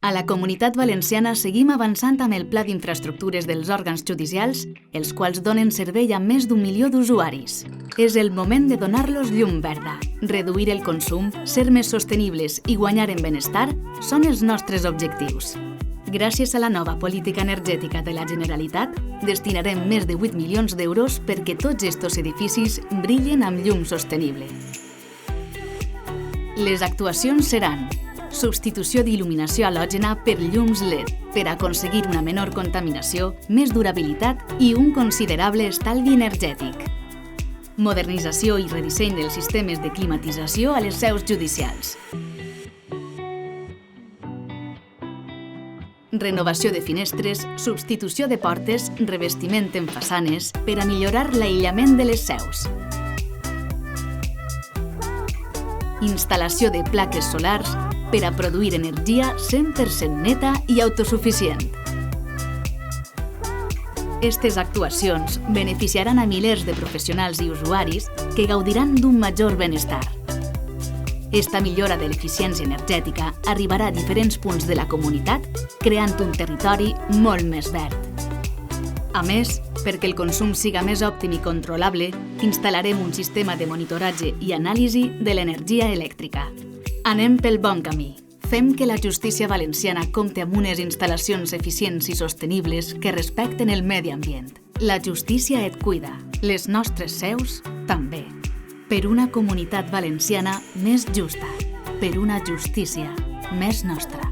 A la Comunitat Valenciana seguim avançant amb el Pla d'Infraestructures dels òrgans judicials, els quals donen servei a més d'1 milió d'usuaris. És el moment de donar-los llum verda. Reduir el consum, ser més sostenibles i guanyar en benestar són els nostres objectius. Gràcies a la nova política energètica de la Generalitat, destinarem més de 8 milions d'euros perquè tots estos edificis brillen amb llum sostenible. Les actuacions seran: substitució d'il·luminació halògena per llums LED per aconseguir una menor contaminació, més durabilitat i un considerable estalvi energètic. Modernització i redisseny dels sistemes de climatització a les seus judicials. Renovació de finestres, substitució de portes, revestiment en façanes per a millorar l'aïllament de les seus. Instal·lació de plaques solars per a produir energia 100% neta i autosuficient. Estes actuacions beneficiaran a milers de professionals i usuaris que gaudiran d'un major benestar. Esta millora de l'eficiència energètica arribarà a diferents punts de la comunitat, creant un territori molt més verd. A més, perquè el consum siga més òptim i controlable, instal·larem un sistema de monitoratge i anàlisi de l'energia elèctrica. Anem pel bon camí. Fem que la justícia valenciana compti amb unes instal·lacions eficients i sostenibles que respecten el medi ambient. La justícia et cuida, les nostres seus també. Per una comunitat valenciana més justa, per una justícia més nostra.